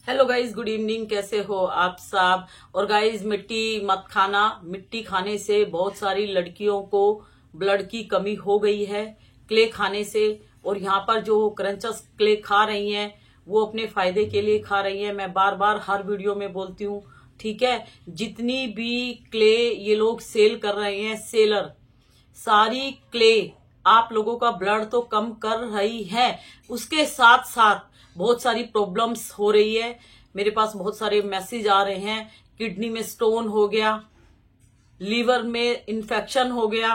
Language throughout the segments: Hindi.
Hello guys, good evening. कैसे हो आप सब। और गाइज, मिट्टी मत खाना। मिट्टी खाने से बहुत सारी लड़कियों को ब्लड की कमी हो गई है क्ले खाने से। और यहाँ पर जो क्रंचस क्ले खा रही हैं वो अपने फायदे के लिए खा रही हैं। मैं बार बार हर वीडियो में बोलती हूँ, ठीक है। जितनी भी क्ले ये लोग सेल कर रहे हैं, सेलर, सारी क्ले आप लोगों का ब्लड तो कम कर रही है, उसके साथ साथ बहुत सारी प्रॉब्लम्स हो रही है। मेरे पास बहुत सारे मैसेज आ रहे हैं, किडनी में स्टोन हो गया, लीवर में इन्फेक्शन हो गया,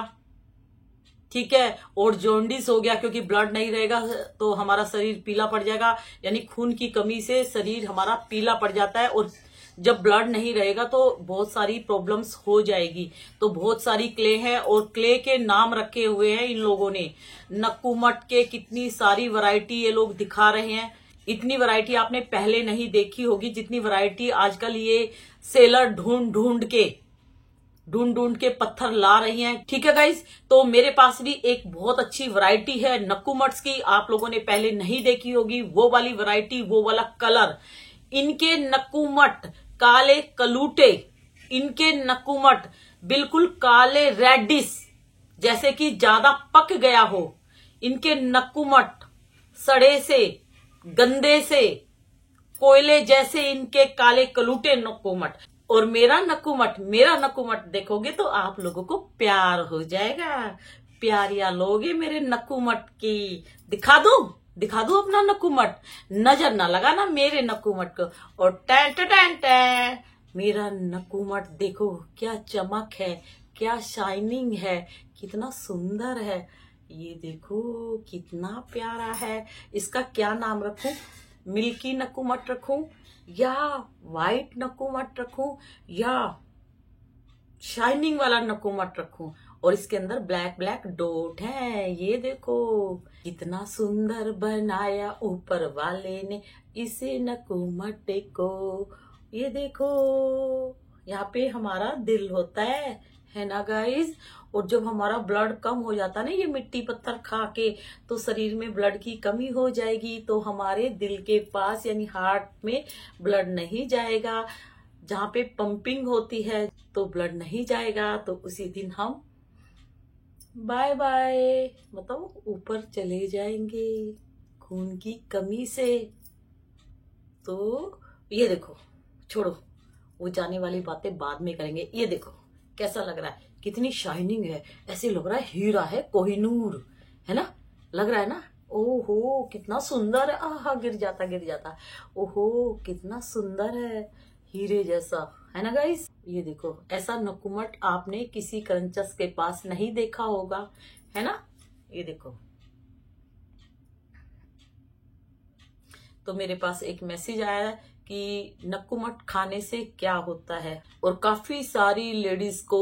ठीक है, और जॉन्डिस हो गया, क्योंकि ब्लड नहीं रहेगा तो हमारा शरीर पीला पड़ जाएगा। यानी खून की कमी से शरीर हमारा पीला पड़ जाता है, और जब ब्लड नहीं रहेगा तो बहुत सारी प्रॉब्लम्स हो जाएगी। तो बहुत सारी क्ले हैं, और क्ले के नाम रखे हुए हैं इन लोगों ने। नक्कूमट के कितनी सारी वैरायटी ये लोग दिखा रहे हैं। इतनी वैरायटी आपने पहले नहीं देखी होगी जितनी वैरायटी आजकल ये सेलर ढूंढ ढूंढ के पत्थर ला रही हैं, ठीक है गाइज। तो मेरे पास भी एक बहुत अच्छी वैरायटी है नक्कूमट्स की, आप लोगों ने पहले नहीं देखी होगी। वो वाली वैरायटी, वो वाला कलर, इनके नक्कूमट काले कलूटे, इनके नक्कूमट बिल्कुल काले रेडिस, जैसे कि ज्यादा पक गया हो। इनके नक्कूमट सड़े से, गंदे से, कोयले जैसे इनके काले कलूटे नक्कूमट। और मेरा नक्कूमट देखोगे तो आप लोगों को प्यार हो जाएगा। प्यारिया लोगे मेरे नक्कूमट की। दिखा दू अपना नक्कूमट। नजर ना लगाना मेरे नक्कूमट को। और टैं टैं टैं टैं, मेरा नक्कूमट देखो क्या चमक है, क्या शाइनिंग है, कितना सुंदर है। ये देखो कितना प्यारा है। इसका क्या नाम रखूं? मिल्की नक्कूमट रखूं, या व्हाइट नक्कूमट रखूं, या शाइनिंग वाला नक्कूमट रखूं? और इसके अंदर ब्लैक ब्लैक डॉट है। ये देखो कितना सुंदर बनाया ऊपर वाले ने इसे नक्कूमट को। ये देखो यहाँ पे हमारा दिल होता है ना गाइज। और जब हमारा ब्लड कम हो जाता है ना ये मिट्टी पत्थर खा के, तो शरीर में ब्लड की कमी हो जाएगी, तो हमारे दिल के पास यानी हार्ट में ब्लड नहीं जाएगा। जहाँ पे पंपिंग होती है तो ब्लड नहीं जाएगा, तो उसी दिन हम बाय बाय मतलब ऊपर चले जाएंगे खून की कमी से। तो ये देखो, छोड़ो वो जाने वाली बातें बाद में करेंगे। ये देखो कैसा लग रहा है, कितनी शाइनिंग है, ऐसे लग रहा है हीरा है, कोहिनूर है ना, लग रहा है ना। ओहो कितना सुंदर है। आहा गिर जाता। ओहो कितना सुंदर है, हीरे जैसा है ना गाइस। ये देखो ऐसा नक्कूमट आपने किसी क्रंचस के पास नहीं देखा होगा, है ना। ये देखो, तो मेरे पास एक मैसेज आया है कि नक्कूमट खाने से क्या होता है। और काफी सारी लेडीज को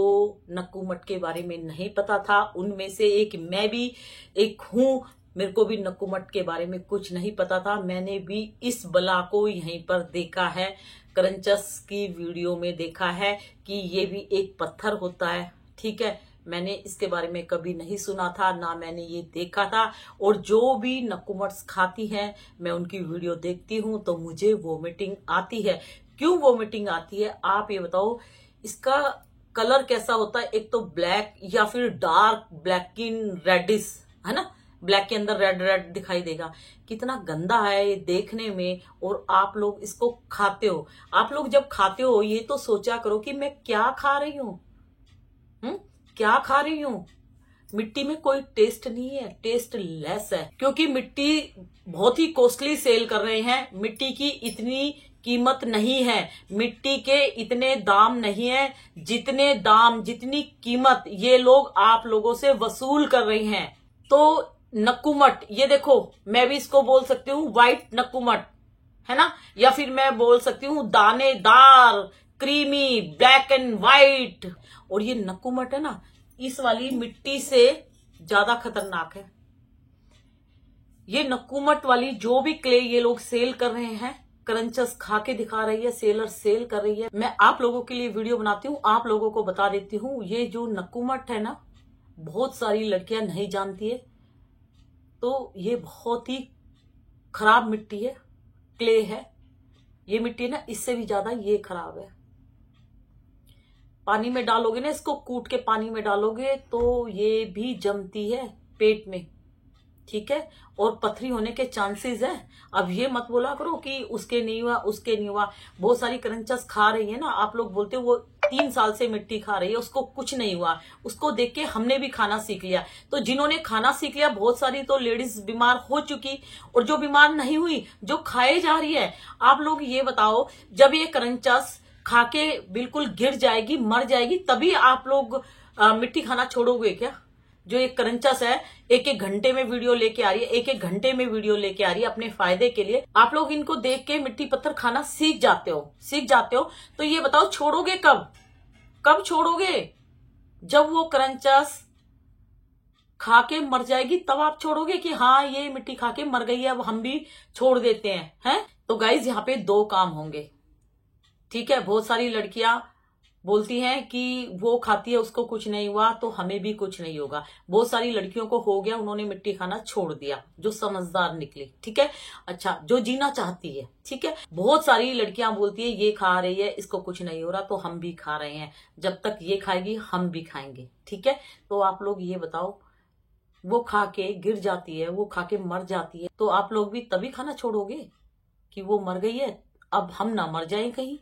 नक्कूमट के बारे में नहीं पता था, उनमें से एक मैं भी एक हूँ। मेरे को भी नक्कूमट के बारे में कुछ नहीं पता था। मैंने भी इस बला को यहीं पर देखा है, क्रंचस की वीडियो में देखा है कि ये भी एक पत्थर होता है, ठीक है। मैंने इसके बारे में कभी नहीं सुना था, ना मैंने ये देखा था। और जो भी नक्कूमट्स खाती हैं, मैं उनकी वीडियो देखती हूँ तो मुझे वोमिटिंग आती है। क्यों वोमिटिंग आती है आप ये बताओ। इसका कलर कैसा होता है? एक तो ब्लैक या फिर डार्क ब्लैक इन रेडिश, है ना। ब्लैक के अंदर रेड रेड दिखाई देगा। कितना गंदा है ये देखने में। और आप लोग इसको खाते हो। आप लोग जब खाते हो ये तो सोचा करो कि मैं क्या खा रही हूँ, क्या खा रही हूँ। मिट्टी में कोई टेस्ट नहीं है, टेस्ट लेस है, क्योंकि मिट्टी बहुत ही कॉस्टली सेल कर रहे हैं। मिट्टी की इतनी कीमत नहीं है, मिट्टी के इतने दाम नहीं है जितने दाम, जितनी कीमत ये लोग आप लोगों से वसूल कर रहे हैं। तो नक्कूमट, ये देखो मैं भी इसको बोल सकती हूँ व्हाइट नक्कूमट, है ना, या फिर मैं बोल सकती हूँ दानेदार क्रीमी ब्लैक एंड व्हाइट। और ये नक्कूमट है ना, इस वाली मिट्टी से ज्यादा खतरनाक है। ये नक्कूमट वाली जो भी क्ले ये लोग सेल कर रहे हैं, क्रंचस खा के दिखा रही है, सेलर सेल कर रही है। मैं आप लोगों के लिए वीडियो बनाती हूँ, आप लोगों को बता देती हूँ। ये जो नक्कूमट है ना, बहुत सारी लड़कियां नहीं जानती है, तो ये बहुत ही खराब मिट्टी है, क्ले है। ये मिट्टी ना इससे भी ज्यादा ये खराब है। पानी में डालोगे ना, इसको कूट के पानी में डालोगे तो ये भी जमती है पेट में, ठीक है, और पथरी होने के चांसेस है। अब ये मत बोला करो कि उसके नहीं हुआ, उसके नहीं हुआ। बहुत सारी क्रंचस खा रही है ना, आप लोग बोलते हो वो 3 साल से मिट्टी खा रही है, उसको कुछ नहीं हुआ। उसको देख के हमने भी खाना सीख लिया। तो जिन्होंने खाना सीख लिया, बहुत सारी तो लेडीज बीमार हो चुकी, और जो बीमार नहीं हुई, जो खाए जा रही है। आप लोग ये बताओ, जब ये क्रंचस खा के बिल्कुल गिर जाएगी, मर जाएगी, तभी आप लोग मिट्टी खाना छोड़ोगे क्या? जो एक क्रंचस है, एक एक घंटे में वीडियो लेके आ रही है, एक एक घंटे में वीडियो लेके आ रही है अपने फायदे के लिए। आप लोग इनको देख के मिट्टी पत्थर खाना सीख जाते हो। तो ये बताओ छोड़ोगे कब? कब छोड़ोगे? जब वो क्रंचस खा के मर जाएगी तब आप छोड़ोगे कि हाँ ये मिट्टी खा के मर गई है, अब हम भी छोड़ देते हैं। तो गाइज यहाँ पे 2 काम होंगे, ठीक है। बहुत सारी लड़कियां बोलती हैं कि वो खाती है उसको कुछ नहीं हुआ, तो हमें भी कुछ नहीं होगा। बहुत सारी लड़कियों को हो गया, उन्होंने मिट्टी खाना छोड़ दिया, जो समझदार निकली, ठीक है। अच्छा, जो जीना चाहती है, ठीक है। बहुत सारी लड़कियां बोलती है ये खा रही है, इसको कुछ नहीं हो रहा, तो हम भी खा रहे हैं, जब तक ये खाएगी हम भी खाएंगे, ठीक है। तो आप लोग ये बताओ, वो खा के गिर जाती है, वो खा के मर जाती है, तो आप लोग भी तभी खाना छोड़ोगे कि वो मर गई है, अब हम ना मर जाएं कहीं,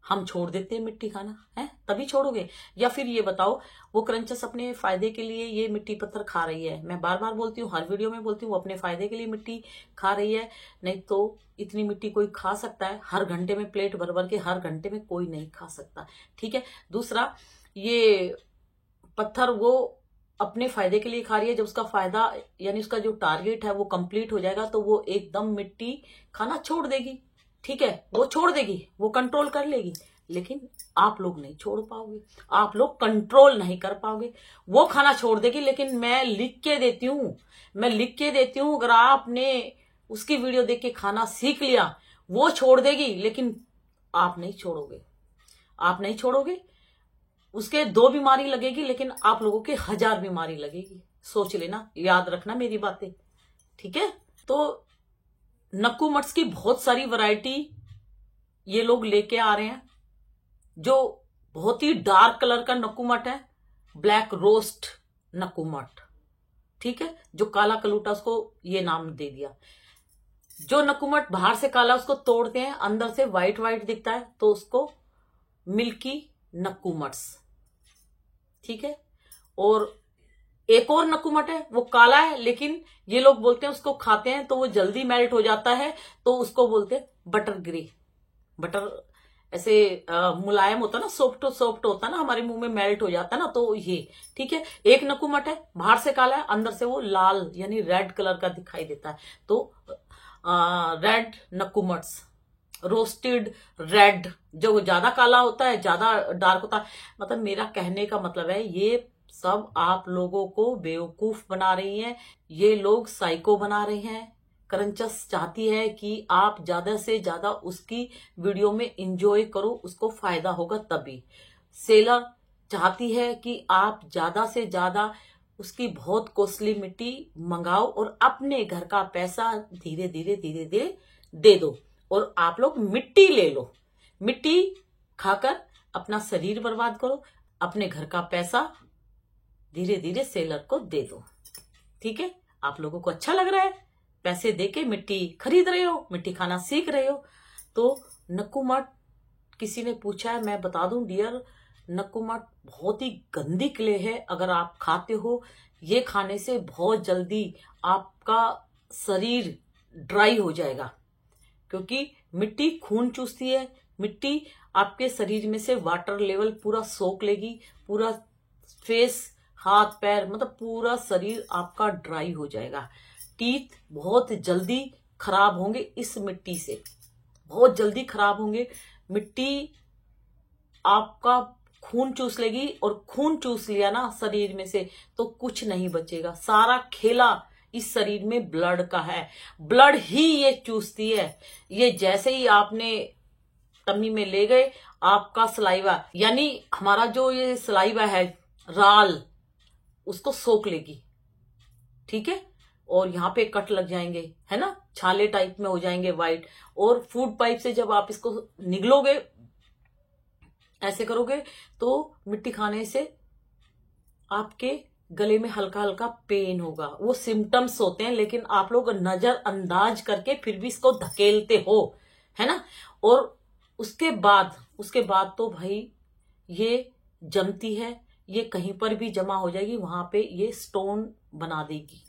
हम छोड़ देते हैं मिट्टी खाना, है तभी छोड़ोगे? या फिर ये बताओ, वो क्रंचस अपने फायदे के लिए ये मिट्टी पत्थर खा रही है, मैं बार बार बोलती हूँ, हर वीडियो में बोलती हूँ, वो अपने फायदे के लिए मिट्टी खा रही है। नहीं तो इतनी मिट्टी कोई खा सकता है? हर घंटे में प्लेट भर भर के हर घंटे में कोई नहीं खा सकता, ठीक है। दूसरा, ये पत्थर वो अपने फायदे के लिए खा रही है, जब उसका फायदा यानी उसका जो टारगेट है वो कंप्लीट हो जाएगा, तो वो एकदम मिट्टी खाना छोड़ देगी, ठीक है। वो छोड़ देगी, वो कंट्रोल कर लेगी, लेकिन आप लोग नहीं छोड़ पाओगे, आप लोग कंट्रोल नहीं कर पाओगे। वो खाना छोड़ देगी, लेकिन मैं लिख के देती हूं, अगर आपने उसकी वीडियो देख के खाना सीख लिया, वो छोड़ देगी, लेकिन आप नहीं छोड़ोगे। उसके 2 बीमारी लगेगी, लेकिन आप लोगों के 1000 बीमारी लगेगी। सोच लेना, याद रखना मेरी बातें, ठीक है। तो नक्कू मट्स की बहुत सारी वैरायटी ये लोग लेके आ रहे हैं। जो बहुत ही डार्क कलर का नक्कू मट है, ब्लैक रोस्ट नक्कू मट, ठीक है। जो काला कलूटा, उसको ये नाम दे दिया। जो नक्कू मट बाहर से काला, उसको तोड़ते हैं, अंदर से व्हाइट व्हाइट दिखता है, तो उसको मिल्की नक्कू मट्स, ठीक है। और एक और नक्कूमट है, वो काला है, लेकिन ये लोग बोलते हैं उसको खाते हैं तो वो जल्दी मेल्ट हो जाता है, तो उसको बोलते हैं बटर ग्रे। बटर ऐसे मुलायम होता ना, सॉफ्ट होता ना, हमारे मुंह में मेल्ट हो जाता ना, तो ये, ठीक है। एक नक्कूमट है, बाहर से काला है, अंदर से वो लाल यानी रेड कलर का दिखाई देता है, तो रेड नक्कूमट्स, रोस्टेड रेड। जो ज्यादा काला होता है, ज्यादा डार्क होता है, मतलब मेरा कहने का मतलब है, ये सब आप लोगों को बेवकूफ बना रही हैं, ये लोग साइको बना रहे हैं। क्रंचस चाहती है कि आप ज्यादा से ज्यादा उसकी वीडियो में एंजॉय करो, उसको फायदा होगा तभी। सेलर चाहती है कि आप ज्यादा से ज्यादा उसकी बहुत कॉस्टली मिट्टी मंगाओ और अपने घर का पैसा धीरे धीरे दे दो, और आप लोग मिट्टी ले लो। मिट्टी खाकर अपना शरीर बर्बाद करो, अपने घर का पैसा धीरे धीरे सेलर को दे दो, ठीक है। आप लोगों को अच्छा लग रहा है, पैसे देके मिट्टी खरीद रहे हो, मिट्टी खाना सीख रहे हो। तो नक्कू मट, किसी ने पूछा है, मैं बता दूं डियर, नक्कू मट बहुत ही गंदी क्ले है। अगर आप खाते हो, ये खाने से बहुत जल्दी आपका शरीर ड्राई हो जाएगा, क्योंकि मिट्टी खून चूसती है। मिट्टी आपके शरीर में से वाटर लेवल पूरा सोख लेगी, पूरा फेस, हाथ पैर, मतलब पूरा शरीर आपका ड्राई हो जाएगा। टीथ बहुत जल्दी खराब होंगे, इस मिट्टी से बहुत जल्दी खराब होंगे। मिट्टी आपका खून चूस लेगी, और खून चूस लिया ना शरीर में से, तो कुछ नहीं बचेगा। सारा खेला इस शरीर में ब्लड का है, ब्लड ही ये चूसती है। ये जैसे ही आपने टम्मी में ले गए, आपका सलाइवा यानी हमारा जो ये सलाइवा है, राल, उसको सोख लेगी, ठीक है। और यहाँ पे कट लग जाएंगे, है ना, छाले टाइप में हो जाएंगे वाइट। और फूड पाइप से जब आप इसको निगलोगे, ऐसे करोगे, तो मिट्टी खाने से आपके गले में हल्का हल्का पेन होगा। वो सिम्टम्स होते हैं, लेकिन आप लोग नजरअंदाज करके फिर भी इसको धकेलते हो, है ना। और उसके बाद तो भाई ये जमती है, ये कहीं पर भी जमा हो जाएगी, वहां पे ये स्टोन बना देगी,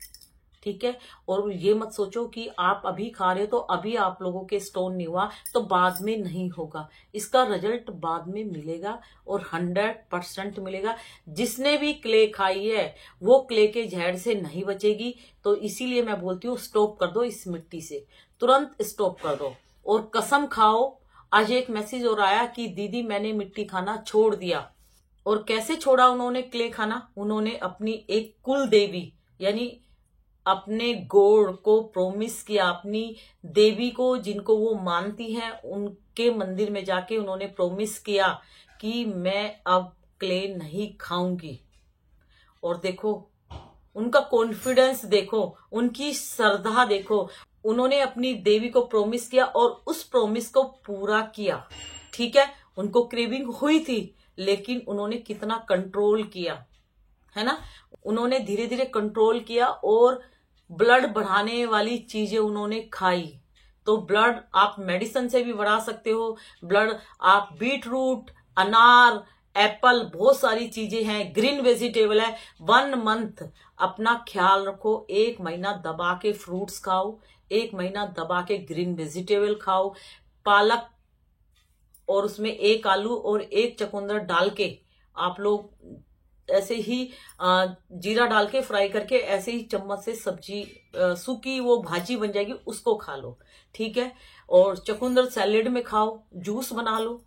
ठीक है। और ये मत सोचो कि आप अभी खा रहे हो तो अभी आप लोगों के स्टोन नहीं हुआ तो बाद में नहीं होगा। इसका रिजल्ट बाद में मिलेगा और 100% मिलेगा। जिसने भी क्ले खाई है वो क्ले के जहर से नहीं बचेगी। तो इसीलिए मैं बोलती हूँ स्टॉप कर दो, इस मिट्टी से तुरंत स्टॉप कर दो और कसम खाओ। आज एक मैसेज और आया कि दीदी मैंने मिट्टी खाना छोड़ दिया। और कैसे छोड़ा उन्होंने क्ले खाना? उन्होंने अपनी एक कुल देवी यानी अपने गॉड को प्रॉमिस किया, अपनी देवी को जिनको वो मानती हैं उनके मंदिर में जाके उन्होंने प्रॉमिस किया कि मैं अब क्ले नहीं खाऊंगी। और देखो उनका कॉन्फिडेंस देखो, उनकी श्रद्धा देखो। उन्होंने अपनी देवी को प्रॉमिस किया और उस प्रॉमिस को पूरा किया, ठीक है। उनको क्रेविंग हुई थी लेकिन उन्होंने कितना कंट्रोल किया, है ना। उन्होंने धीरे धीरे कंट्रोल किया और ब्लड बढ़ाने वाली चीजें उन्होंने खाई। तो ब्लड आप मेडिसिन से भी बढ़ा सकते हो, ब्लड आप बीट रूट, अनार, एप्पल, बहुत सारी चीजें हैं, ग्रीन वेजिटेबल है। 1 मंथ अपना ख्याल रखो, 1 महीना दबा के फ्रूट्स खाओ, 1 महीना दबा के ग्रीन वेजिटेबल खाओ, पालक और उसमें 1 आलू और 1 चुकंदर डाल के आप लोग ऐसे ही जीरा डाल के फ्राई करके ऐसे ही चम्मच से सब्जी सूखी वो भाजी बन जाएगी, उसको खा लो, ठीक है। और चुकंदर सैलेड में खाओ, जूस बना लो,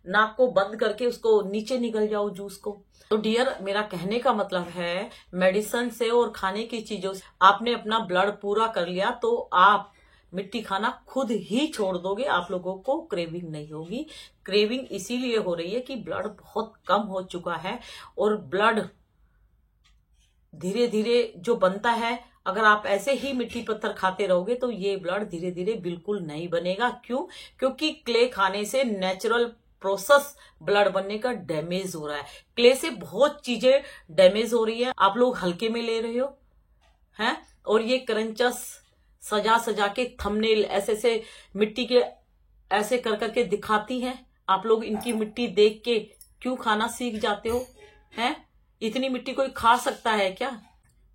नाक को बंद करके उसको नीचे निकल जाओ जूस को। तो डियर मेरा कहने का मतलब है मेडिसिन से और खाने की चीजों से आपने अपना ब्लड पूरा कर लिया तो आप मिट्टी खाना खुद ही छोड़ दोगे, आप लोगों को क्रेविंग नहीं होगी। क्रेविंग इसीलिए हो रही है कि ब्लड बहुत कम हो चुका है और ब्लड धीरे धीरे जो बनता है, अगर आप ऐसे ही मिट्टी पत्थर खाते रहोगे तो ये ब्लड धीरे धीरे बिल्कुल नहीं बनेगा। क्यों? क्योंकि क्ले खाने से नेचुरल प्रोसेस ब्लड बनने का डैमेज हो रहा है। क्ले से बहुत चीजें डैमेज हो रही है, आप लोग हल्के में ले रहे हो हैं। और ये क्रंचस सजा सजा के थंबनेल ऐसे ऐसे मिट्टी के ऐसे कर करके दिखाती हैं। आप लोग इनकी मिट्टी देख के क्यों खाना सीख जाते हो हैं? इतनी मिट्टी कोई खा सकता है क्या?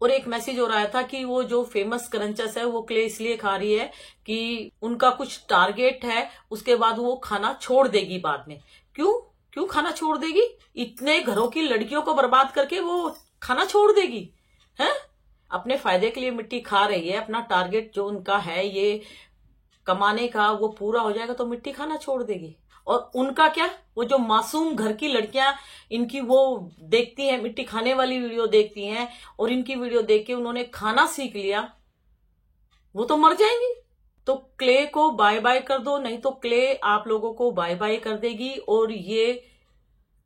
और एक मैसेज हो रहा था कि वो जो फेमस क्रंचस है वो क्ले इसलिए खा रही है कि उनका कुछ टारगेट है, उसके बाद वो खाना छोड़ देगी बाद में। क्यों खाना छोड़ देगी? इतने घरों की लड़कियों को बर्बाद करके वो खाना छोड़ देगी हैं? अपने फायदे के लिए मिट्टी खा रही है, अपना टारगेट जो उनका है ये कमाने का वो पूरा हो जाएगा तो मिट्टी खाना छोड़ देगी। और उनका क्या, वो जो मासूम घर की लड़कियां इनकी वो देखती हैं, मिट्टी खाने वाली वीडियो देखती हैं और इनकी वीडियो देख के उन्होंने खाना सीख लिया, वो तो मर जाएंगी। तो क्ले को बाय बाय कर दो, नहीं तो क्ले आप लोगों को बाय बाय कर देगी। और ये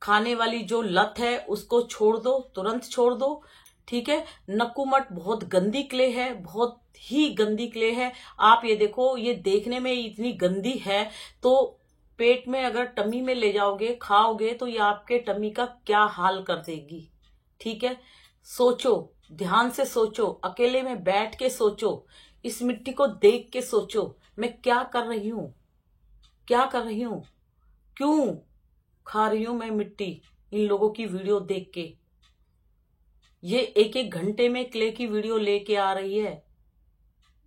खाने वाली जो लत है उसको छोड़ दो, तुरंत छोड़ दो, ठीक है। नक्कूमट बहुत गंदी क्ले है, बहुत ही गंदी क्ले है। आप ये देखो, ये देखने में इतनी गंदी है तो पेट में अगर टमी में ले जाओगे खाओगे तो ये आपके टमी का क्या हाल कर देगी, ठीक है। सोचो, ध्यान से सोचो, अकेले में बैठ के सोचो, इस मिट्टी को देख के सोचो मैं क्या कर रही हूं, क्या कर रही हूं, क्यों खा रही हूं मैं मिट्टी इन लोगों की वीडियो देख के। ये 1-1 घंटे में क्ले की वीडियो लेके आ रही है,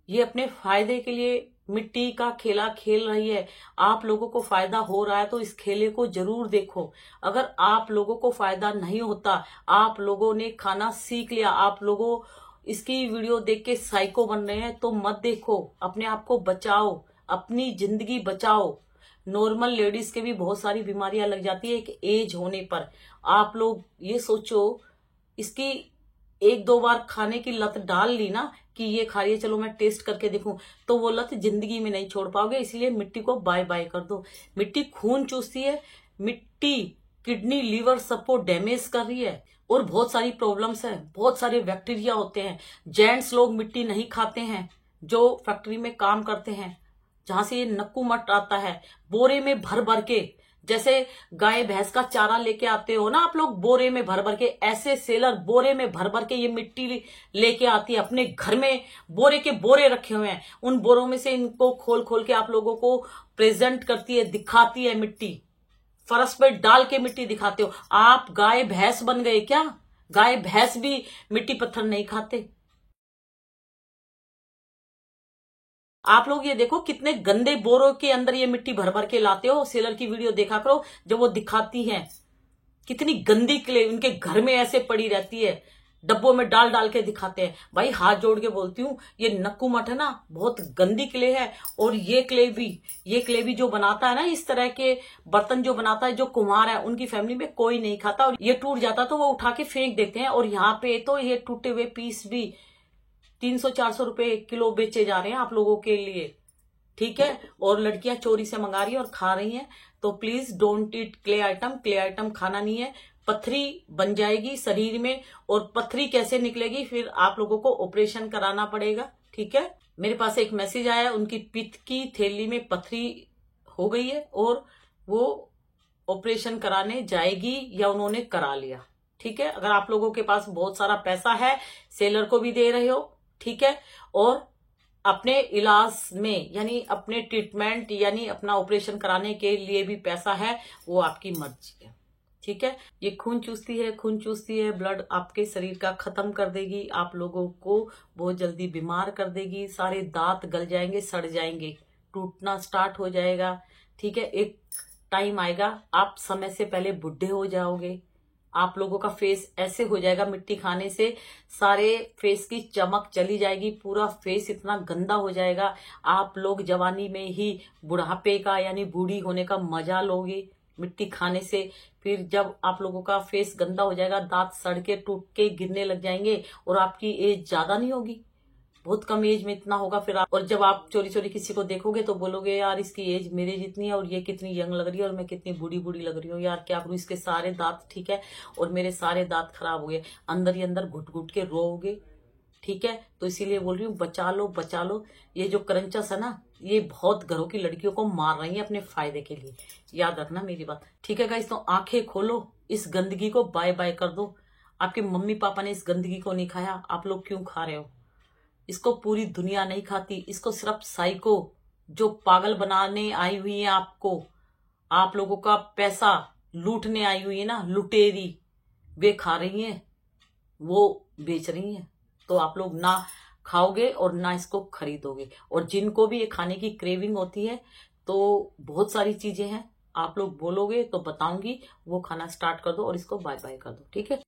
ये अपने फायदे के लिए मिट्टी का खेला खेल रही है। आप लोगों को फायदा हो रहा है तो इस खेले को जरूर देखो। अगर आप लोगों को फायदा नहीं होता, आप लोगों ने खाना सीख लिया, आप लोगों इसकी वीडियो देख के साइको बन रहे हैं तो मत देखो, अपने आप को बचाओ, अपनी जिंदगी बचाओ। नॉर्मल लेडीज के भी बहुत सारी बीमारियां लग जाती है एक एज होने पर। आप लोग ये सोचो, इसकी 1-2 बार खाने की लत डाल ली ना कि ये खा रही है, चलो मैं टेस्ट करके देखूं, तो वो लत जिंदगी में नहीं छोड़ पाओगे। इसलिए मिट्टी को बाय बाय कर दो। मिट्टी खून चूसती है, मिट्टी किडनी लीवर सबको डैमेज कर रही है और बहुत सारी प्रॉब्लम्स है, बहुत सारे बैक्टीरिया होते हैं। जेंट्स लोग मिट्टी नहीं खाते हैं जो फैक्ट्री में काम करते हैं, जहां से ये नक्कू मट आता है, बोरे में भर भर के। जैसे गाय भैंस का चारा लेके आते हो ना आप लोग बोरे में भर भर के, ऐसे सेलर बोरे में भर भर के ये मिट्टी लेके आती है। अपने घर में बोरे के बोरे रखे हुए हैं, उन बोरों में से इनको खोल खोल के आप लोगों को प्रेजेंट करती है, दिखाती है। मिट्टी फर्श पे डाल के मिट्टी दिखाते हो। आप गाय भैंस बन गए क्या? गाय भैंस भी मिट्टी पत्थर नहीं खाते। आप लोग ये देखो कितने गंदे बोरों के अंदर ये मिट्टी भर भर के लाते हो। सेलर की वीडियो देखा करो, जब वो दिखाती है कितनी गंदी क्ले उनके घर में ऐसे पड़ी रहती है, डब्बों में डाल डाल के दिखाते हैं। भाई हाथ जोड़ के बोलती हूँ, ये नक्कू मठ है ना, बहुत गंदी क्ले है। और ये क्ले भी जो बनाता है ना, इस तरह के बर्तन जो बनाता है, जो कुम्हार है, उनकी फैमिली में कोई नहीं खाता। और ये टूट जाता तो वो उठा के फेंक देते हैं। और यहाँ पे तो ये टूटे हुए पीस भी 300-400 रुपए किलो बेचे जा रहे हैं आप लोगों के लिए, ठीक है। और लड़कियां चोरी से मंगा रही है और खा रही हैं। तो please don't eat clay item खाना नहीं है। पथरी बन जाएगी शरीर में, और पथरी कैसे निकलेगी, फिर आप लोगों को ऑपरेशन कराना पड़ेगा, ठीक है। मेरे पास एक मैसेज आया, उनकी पित्त की थैली में पथरी हो गई है और वो ऑपरेशन कराने जाएगी या उन्होंने करा लिया, ठीक है। अगर आप लोगों के पास बहुत सारा पैसा है, सेलर को भी दे रहे हो, ठीक है, और अपने इलाज में यानी अपने ट्रीटमेंट यानी अपना ऑपरेशन कराने के लिए भी पैसा है, वो आपकी मर्जी है, ठीक है। ये खून चूसती है, ब्लड आपके शरीर का खत्म कर देगी, आप लोगों को बहुत जल्दी बीमार कर देगी। सारे दांत गल जाएंगे, सड़ जाएंगे, टूटना स्टार्ट हो जाएगा, ठीक है। एक टाइम आएगा आप समय से पहले बुढ़े हो जाओगे। आप लोगों का फेस ऐसे हो जाएगा, मिट्टी खाने से सारे फेस की चमक चली जाएगी, पूरा फेस इतना गंदा हो जाएगा। आप लोग जवानी में ही बुढ़ापे का यानी बूढ़ी होने का मजा लोगे मिट्टी खाने से। फिर जब आप लोगों का फेस गंदा हो जाएगा, दांत सड़ के टूट के गिरने लग जाएंगे, और आपकी एज ज्यादा नहीं होगी, बहुत कम एज में इतना होगा। फिर और जब आप चोरी चोरी किसी को देखोगे तो बोलोगे यार इसकी एज मेरे जितनी है और ये कितनी यंग लग रही है और मैं कितनी बूढ़ी बूढ़ी लग रही हूँ, यार क्या करूँ, इसके सारे दांत ठीक है और मेरे सारे दांत खराब हो गए। अंदर ही अंदर घुट घुट के रोओगे, ठीक है। तो इसीलिए बोल रही हूँ, बचा लो। ये जो क्रंचस है ना, ये बहुत घरों की लड़कियों को मार रही है अपने फायदे के लिए, याद रखना मेरी बात, ठीक है गाइस। तो आंखें खोलो, इस गंदगी को बाय बाय कर दो। आपके मम्मी पापा ने इस गंदगी को नहीं खाया, आप लोग क्यों खा रहे हो? इसको पूरी दुनिया नहीं खाती, इसको सिर्फ साइको जो पागल बनाने आई हुई है आपको, आप लोगों का पैसा लूटने आई हुई है ना, लुटेरी, वे खा रही हैं, वो बेच रही हैं। तो आप लोग ना खाओगे और ना इसको खरीदोगे। और जिनको भी ये खाने की क्रेविंग होती है, तो बहुत सारी चीजें हैं, आप लोग बोलोगे तो बताऊंगी, वो खाना स्टार्ट कर दो और इसको बाय बाय कर दो, ठीक है।